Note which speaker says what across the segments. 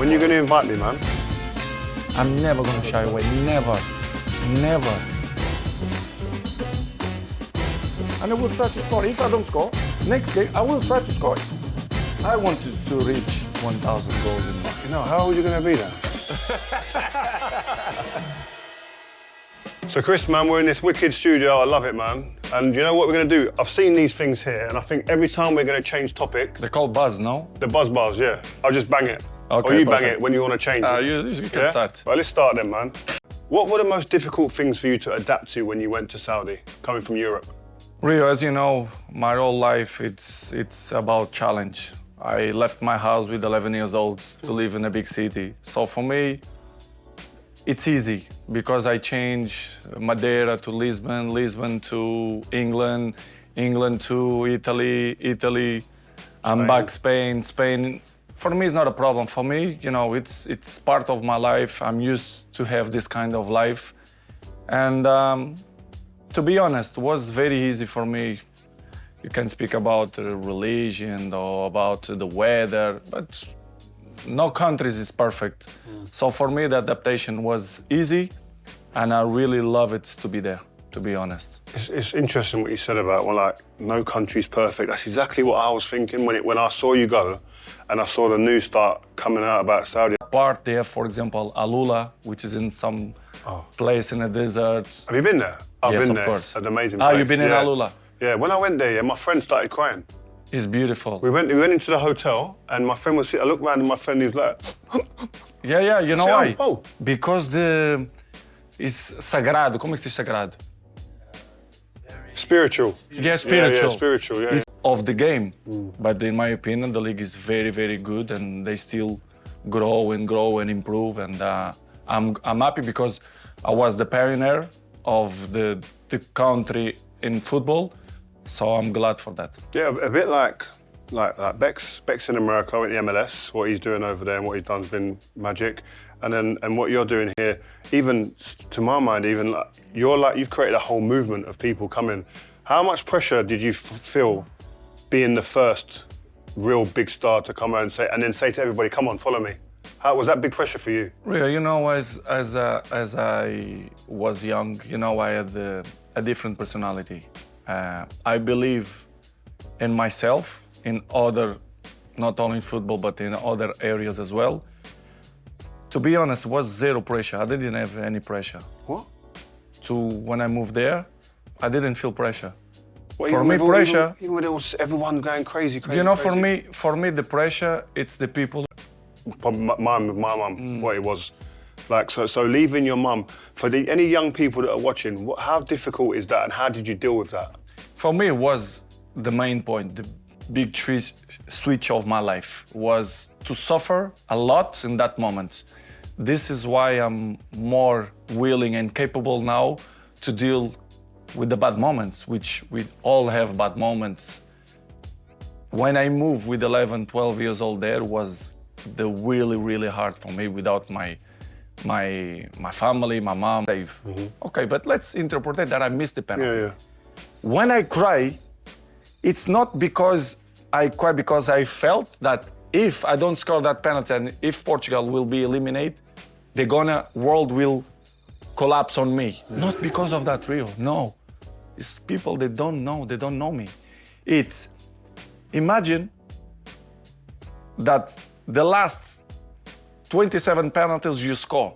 Speaker 1: When are you going to invite me, man?
Speaker 2: I'm never gonna shy away, never, never. And I will try to score. If I don't score, next game I will try to score. I wanted to reach 1,000 goals in life.
Speaker 1: You know, how old are you going to be then? So Chris, man, we're in this wicked studio. I love it, man. And you know what we're going to do? I've seen these things here, and I think every time we're going to change topic...
Speaker 2: They're called buzz, no?
Speaker 1: The buzz bars, yeah. I'll just bang it.
Speaker 2: Okay,
Speaker 1: or you
Speaker 2: perfect.
Speaker 1: bang it when you want to change it.
Speaker 2: You can start.
Speaker 1: Well, let's start then, man. What were the most difficult things for you to adapt to when you went to Saudi, coming from Europe?
Speaker 2: Rio, as you know, my whole life, it's about challenge. I left my house with 11 years old to live in a big city. So for me, it's easy because I changed Madeira to Lisbon, Lisbon to England, England to Italy, Italy, I'm back Spain, Spain. For me, it's not a problem. For me, you know, it's part of my life. I'm used to have this kind of life. And to be honest, it was very easy for me. You can speak about religion or about the weather, but no countries is perfect. So for me, the adaptation was easy, and I really love it to be there, to be honest.
Speaker 1: It's interesting what you said about, well, like, no country's perfect. That's exactly what I was thinking when I saw you go, and I saw the news start coming out about Saudi.
Speaker 2: Part there, for example, Alula, which is in some place in the desert.
Speaker 1: Have you been there? I've
Speaker 2: Yes,
Speaker 1: been
Speaker 2: of
Speaker 1: there.
Speaker 2: course.
Speaker 1: It's an amazing
Speaker 2: Ah,
Speaker 1: place.
Speaker 2: you've been in Alula?
Speaker 1: Yeah, when I went there, yeah, my friend started crying.
Speaker 2: It's beautiful.
Speaker 1: We went into the hotel, and my friend was sitting, I looked around and my friend, he was like...
Speaker 2: Yeah, you know why?
Speaker 1: Oh.
Speaker 2: Because it's sagrado. Como é que se diz sagrado?
Speaker 1: Spiritual.
Speaker 2: Yeah, spiritual.
Speaker 1: Yeah, spiritual, yeah.
Speaker 2: It's of the game. But in my opinion, the league is very, very good, and they still grow and improve. And I'm happy because I was the pioneer of the country in football, so I'm glad for that.
Speaker 1: Yeah, a bit like Beck's in America with the MLS. What he's doing over there and what he's done has been magic. And what you're doing here, even to my mind, even you've created a whole movement of people coming. How much pressure did you feel being the first real big star to come out and then say to everybody, "Come on, follow me"? How was that big pressure for you?
Speaker 2: Really, you know, as I was young, you know, I had a different personality. I believe in myself, in other, not only in football, but in other areas as well. To be honest, it was zero pressure. I didn't have any pressure.
Speaker 1: What?
Speaker 2: When I moved there, I didn't feel pressure.
Speaker 1: What,
Speaker 2: for me, pressure.
Speaker 1: Even with everyone going crazy.
Speaker 2: You know, for me, the pressure, it's the people.
Speaker 1: My mum, what it was like. So leaving your mum for any young people that are watching. How difficult is that, and how did you deal with that?
Speaker 2: For me, it was the main point. The big switch of my life was to suffer a lot in that moment. This is why I'm more willing and capable now to deal with the bad moments, which we all have bad moments. When I moved with 11, 12 years old, there was the really, really hard for me without my family, my mom. Okay, but let's interpret it that I missed the penalty.
Speaker 1: Yeah.
Speaker 2: When I cry, it's not because I cry because I felt that if I don't score that penalty and if Portugal will be eliminated, the world will collapse on me. Not because of that, Rio, no. It's people they don't know me. It's, imagine that the last 27 penalties you score,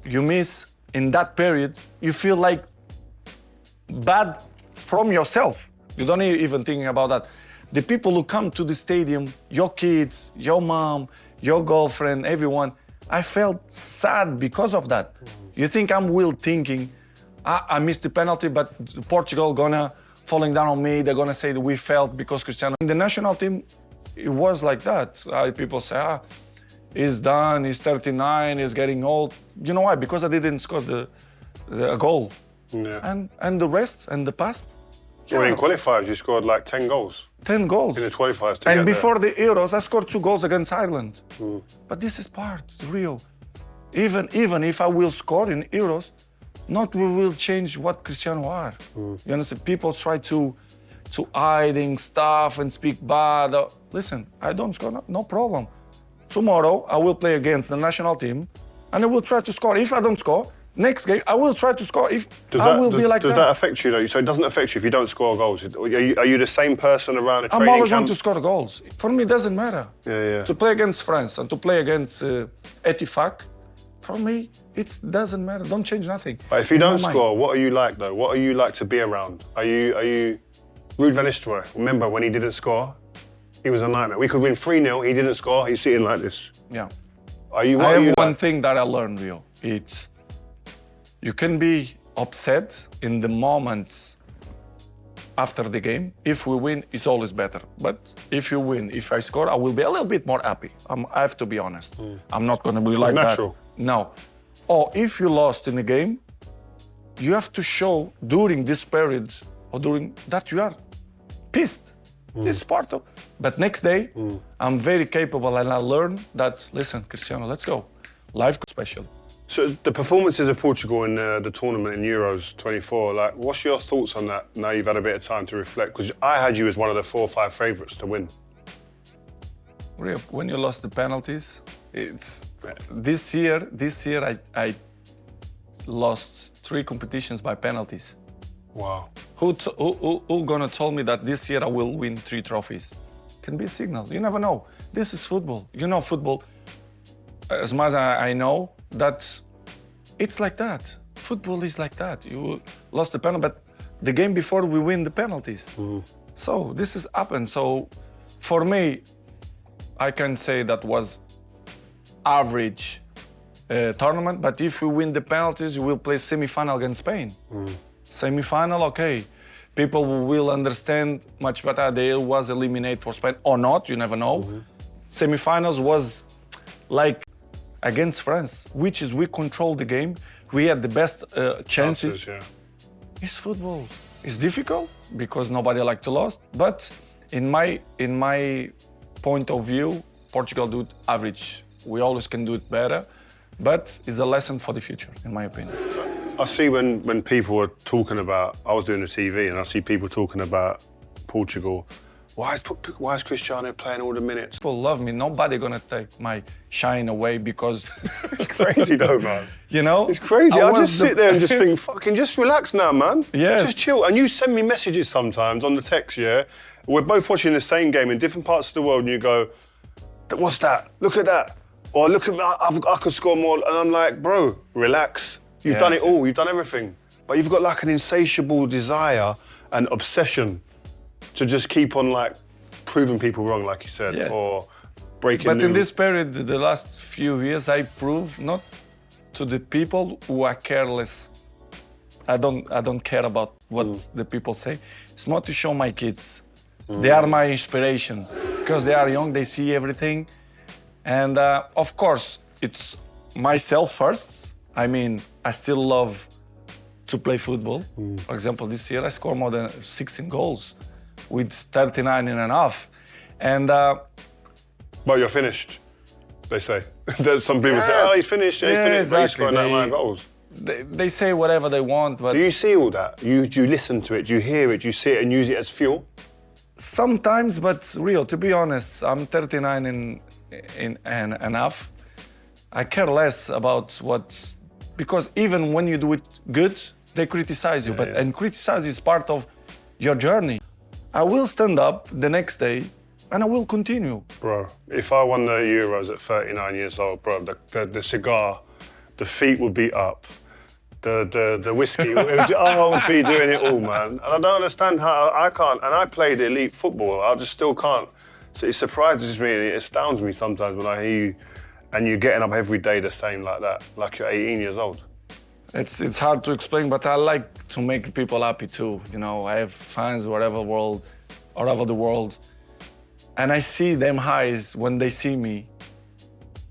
Speaker 2: you miss in that period, you feel like bad from yourself. You don't even think about that. The people who come to the stadium, your kids, your mom, your girlfriend, everyone, I felt sad because of that. You think I'm thinking, I missed the penalty, but Portugal gonna falling down on me, they're gonna say that we felt because Cristiano. In the national team, it was like that. People say, he's done, he's 39, he's getting old. You know why? Because I didn't score the goal.
Speaker 1: Yeah.
Speaker 2: And the rest, and the past.
Speaker 1: Well, in qualifiers, you scored like 10 goals.
Speaker 2: 10 goals.
Speaker 1: In the qualifiers to
Speaker 2: And
Speaker 1: get
Speaker 2: before the Euros, I scored 2 goals against Ireland. But this is part, real. Even if I will score in Euros, not we will change what Cristiano are. You understand? People try to hiding stuff and speak bad. Listen, I don't score, no problem. tomorrow I will play against the national team and I will try to score. If I don't score, next game I will try to score. If
Speaker 1: Does that affect you though? So it doesn't affect you if you don't score goals? Are you the same person around a training
Speaker 2: I'm always
Speaker 1: camp?
Speaker 2: want to score goals. For me, it doesn't matter.
Speaker 1: Yeah.
Speaker 2: To play against France and to play against Etifak, for me, it doesn't matter. Don't change nothing.
Speaker 1: But if you don't score, what are you like though? What are you like to be around? Are you Ruud van Nistelrooy? Remember when he didn't score? He was a nightmare. We could win 3-0, he didn't score, he's sitting like this.
Speaker 2: Yeah.
Speaker 1: What are
Speaker 2: I
Speaker 1: you
Speaker 2: have one
Speaker 1: like?
Speaker 2: thing that I learned, Rio. It's you can be upset in the moments after the game. If we win, it's always better. But if you win, if I score, I will be a little bit more happy. I have to be honest. I'm not going to be like
Speaker 1: natural.
Speaker 2: that. No. Or if you lost in the game, you have to show during this period or during that you are pissed. It's part of. But next day, I'm very capable and I learn that, listen, Cristiano, let's go. Life is special.
Speaker 1: So the performances of Portugal in the tournament in Euros 24, like, what's your thoughts on that now you've had a bit of time to reflect? Because I had you as one of the 4 or 5 favourites to win.
Speaker 2: Rio, when you lost the penalties, it's this year I lost 3 competitions by penalties.
Speaker 1: Wow.
Speaker 2: Who gonna tell me that this year I will win 3 trophies? Can be a signal. You never know. This is football. You know football. As much as I know that it's like that. Football is like that. You lost the penalty, but the game before we win the penalties. So this has happened. So for me, I can say that was average tournament. But if we win the penalties, we will play semi-final against Spain. Semi-final, okay. People will understand much better. They was eliminated for Spain or not, you never know. Semi-finals was like against France, which is we controlled the game. We had the best chances.
Speaker 1: Yeah.
Speaker 2: It's football. It's difficult because nobody like to lose. But in my point of view, Portugal do it average. We always can do it better, but it's a lesson for the future, in my opinion.
Speaker 1: I see when people are talking about, I was doing the TV and I see people talking about Portugal. Why is Cristiano playing all the minutes?
Speaker 2: People love me. Nobody gonna take my shine away because
Speaker 1: It's crazy though, man.
Speaker 2: you know.
Speaker 1: It's crazy. I just sit there and just think, fucking just relax now, man.
Speaker 2: Yes.
Speaker 1: Just chill. And you send me messages sometimes on the text, yeah? We're both watching the same game in different parts of the world and you go, what's that? Look at that. Or look at me, I could score more. And I'm like, bro, relax. You've done it all, you've done everything. But you've got like an insatiable desire and obsession to just keep on like proving people wrong, like you said, or breaking
Speaker 2: But
Speaker 1: new...
Speaker 2: in this period, the last few years, I prove not to the people who are careless. I don't care about what the people say. It's not to show my kids. They are my inspiration because they are young, they see everything. And of course, it's myself first. I mean, I still love to play football. For example, this year I scored more than 16 goals with 39 and a half. And
Speaker 1: But you're finished, they say. There's some people say, oh, he's finished, he's finished, but he's scoring that amount of goals.
Speaker 2: they say whatever they want, but
Speaker 1: Do you see all that? Do you listen to it? Do you hear it? Do you see it and use it as fuel?
Speaker 2: sometimes, but real, to be honest, I'm 39 and a half. I care less about what's, because even when you do it good, they criticize you, and criticize is part of your journey. I will stand up the next day and I will continue.
Speaker 1: Bro, if I won the Euros at 39 years old, bro, the cigar, the feet would be up, the whiskey, I would be doing it all, man. And I don't understand how I can't, and I played elite football, I just still can't. So it surprises me, and it astounds me sometimes when I hear you, and you're getting up every day the same like that, like you're 18 years old.
Speaker 2: It's hard to explain, but I like to make people happy too. You know, I have fans all over the world, and I see them eyes when they see me.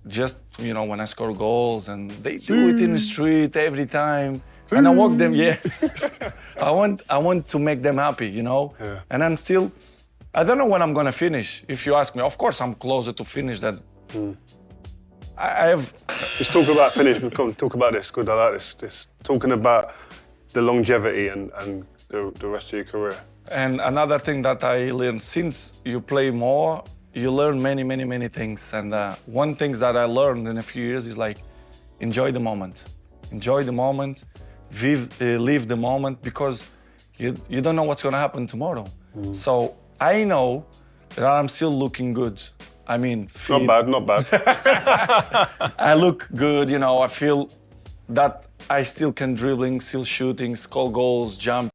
Speaker 2: Just, you know, when I score goals, and they do it in the street every time, and I walk them. Yes, I want to make them happy, you know.
Speaker 1: Yeah.
Speaker 2: And I'm still, I don't know when I'm gonna finish. If you ask me, of course I'm closer to finish than. I have.
Speaker 1: Let's talk about finish. Come on, talk about this. Good, I like this. Talking about the longevity and the rest of your career.
Speaker 2: And another thing that I learned, since you play more, you learn many things. And one thing that I learned in a few years is like, enjoy the moment. Enjoy the moment, live the moment, because you don't know what's gonna happen tomorrow. So I know that I'm still looking good. I mean, fit.
Speaker 1: Not bad.
Speaker 2: I look good, you know, I feel that I still can dribbling, still shooting, score goals, jump.